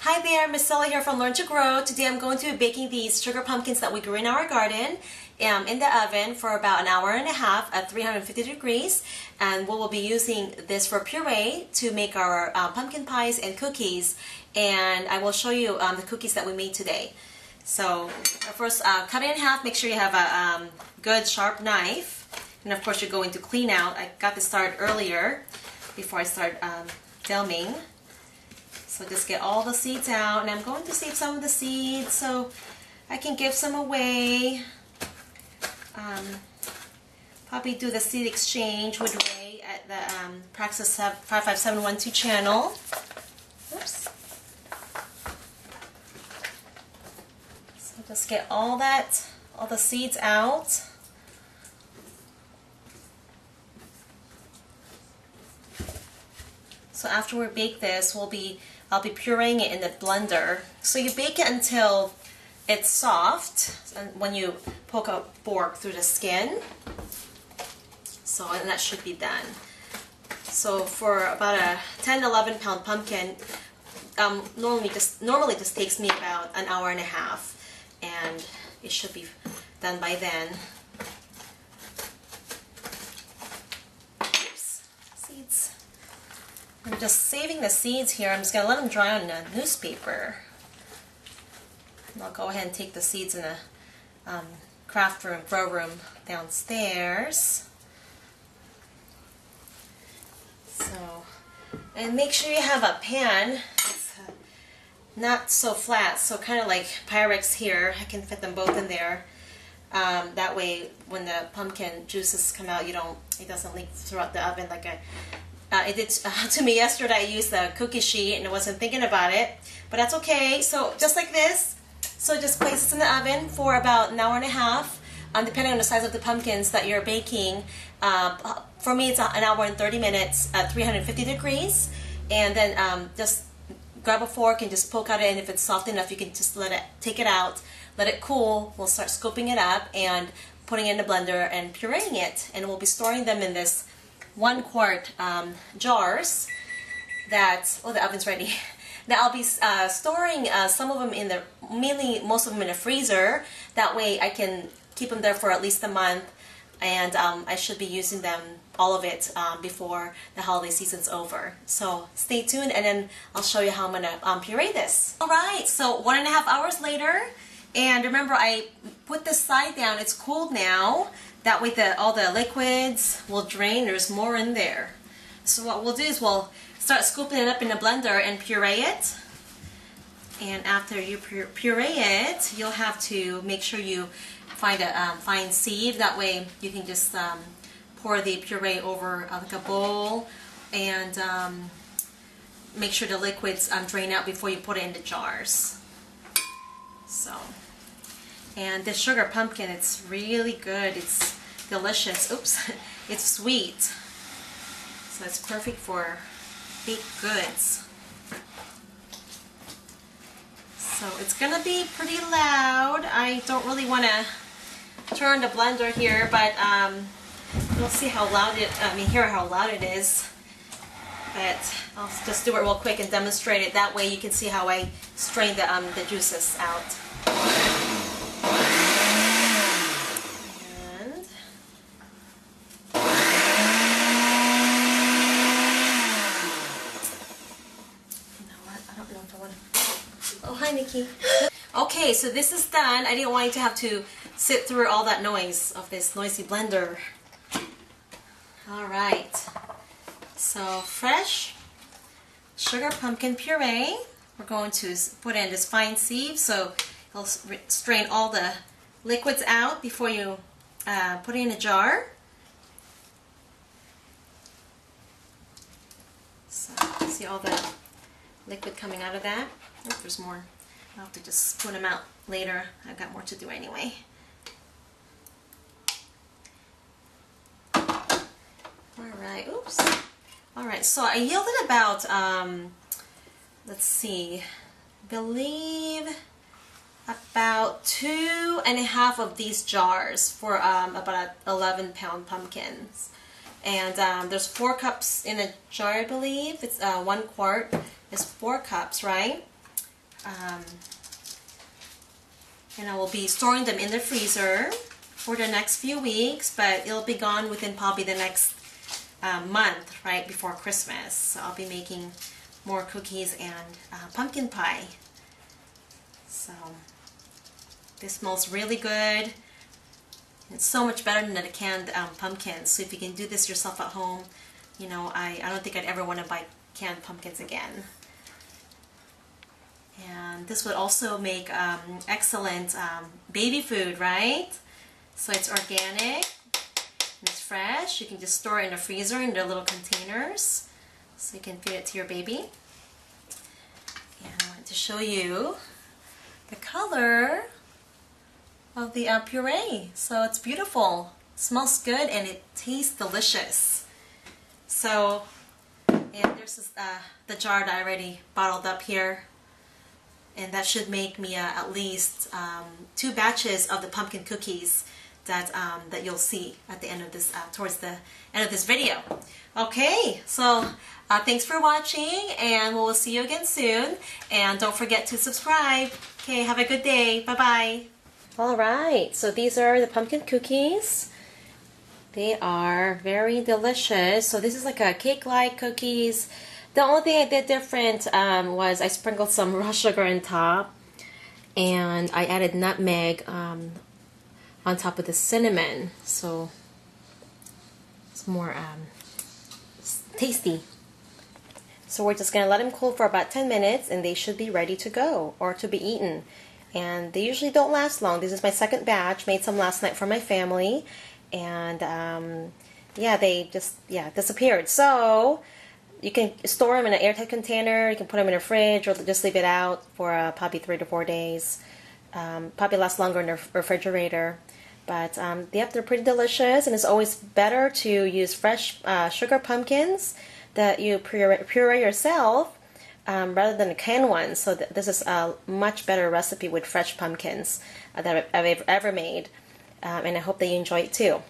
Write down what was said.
Hi there, Miss Stella here from Learn to Grow. Today I'm going to be baking these sugar pumpkins that we grew in our garden in the oven for about an hour and a half at 350 degrees. And we will be using this for puree to make our pumpkin pies and cookies. And I will show you the cookies that we made today. So first, cut it in half. Make sure you have a good sharp knife. And of course, you're going to clean out. I got this started earlier before I start filming. So just get all the seeds out, and I'm going to save some of the seeds so I can give some away. Probably do the seed exchange with Ray at the Praxis 55712 channel. Oops. So just get all the seeds out. So after we bake this, I'll be pureeing it in the blender. So you bake it until it's soft, and when you poke a fork through the skin. So and that should be done. So for about a 10-11 pound pumpkin, normally just takes me about an hour and a half, and it should be done by then. Oops, seeds. I'm just saving the seeds here. I'm just going to let them dry on a newspaper. And I'll go ahead and take the seeds in the craft room, grow room downstairs. So, and make sure you have a pan. It's not so flat, so kind of like Pyrex here. I can fit them both in there. That way, when the pumpkin juices come out, it doesn't leak throughout the oven like it did to me yesterday. I used the cookie sheet and I wasn't thinking about it, but that's okay. So just like this, so just place this in the oven for about an hour and a half, depending on the size of the pumpkins that you're baking. For me, it's an hour and 30 minutes at 350 degrees, and then just grab a fork and just poke at it, and if it's soft enough, you can just take it out, let it cool. We'll start scooping it up and putting it in the blender and pureeing it, and we'll be storing them in this 1 quart jars that, oh, the oven's ready. That I'll be storing some of them in the, most of them in the freezer. That way I can keep them there for at least a month, and I should be using them, all of it, before the holiday season's over. So stay tuned, and then I'll show you how I'm gonna puree this. Alright, so 1.5 hours later, and remember I put this side down, it's cooled now. That way all the liquids will drain. There's more in there. So what we'll do is we'll start scooping it up in the blender and puree it. And after you puree it, you'll have to make sure you find a fine sieve. That way you can just pour the puree over like a bowl, and make sure the liquids drain out before you put it in the jars. So. And this sugar pumpkin, it's really good. It's delicious. Oops, it's sweet. So it's perfect for baked goods. So it's gonna be pretty loud. I don't really want to turn the blender here, but you'll see how loud hear how loud it is. But I'll just do it real quick and demonstrate it. That way you can see how I strain the juices out. Oh, hi, Nikki. Okay, so this is done. I didn't want you to have to sit through all that noise of this noisy blender. Alright, so fresh sugar pumpkin puree. We're going to put in this fine sieve so it'll strain all the liquids out before you put it in a jar. So see all the liquid coming out of that. Oh, there's more. I'll have to just put them out later. I've got more to do anyway. Alright, oops. Alright, so I yielded about, let's see, I believe about 2.5 of these jars for about 11 pound pumpkins. And there's 4 cups in a jar, I believe. It's 1 quart is 4 cups, right? and I will be storing them in the freezer for the next few weeks, but it'll be gone within probably the next month, right before Christmas. So I'll be making more cookies and pumpkin pie. So this smells really good. It's so much better than the canned pumpkins. So if you can do this yourself at home, you know, I don't think I'd ever want to buy canned pumpkins again. And this would also make excellent baby food, right? So it's organic, and it's fresh. You can just store it in the freezer in their little containers, so you can feed it to your baby. And I wanted to show you the color of the puree. So it's beautiful, it smells good, and it tastes delicious. So, and there's this, the jar that I already bottled up here. And that should make me at least 2 batches of the pumpkin cookies that that you'll see at the end of this, towards the end of this video. Okay, so thanks for watching, and we'll see you again soon. And don't forget to subscribe. Okay, have a good day. Bye bye. All right, so these are the pumpkin cookies. They are very delicious. So this is like a cake-like cookies. The only thing I did different was I sprinkled some raw sugar on top, and I added nutmeg on top of the cinnamon, so it's more tasty. So we're just gonna let them cool for about 10 minutes, and they should be ready to go or to be eaten. And they usually don't last long. This is my second batch. Made some last night for my family, and yeah, they just disappeared. So you can store them in an airtight container. You can put them in a fridge, or just leave it out for probably 3 to 4 days. Probably last longer in the refrigerator. But yep, they're pretty delicious, and it's always better to use fresh sugar pumpkins that you puree yourself rather than the canned ones. So this is a much better recipe with fresh pumpkins that I've ever made, and I hope that you enjoy it too.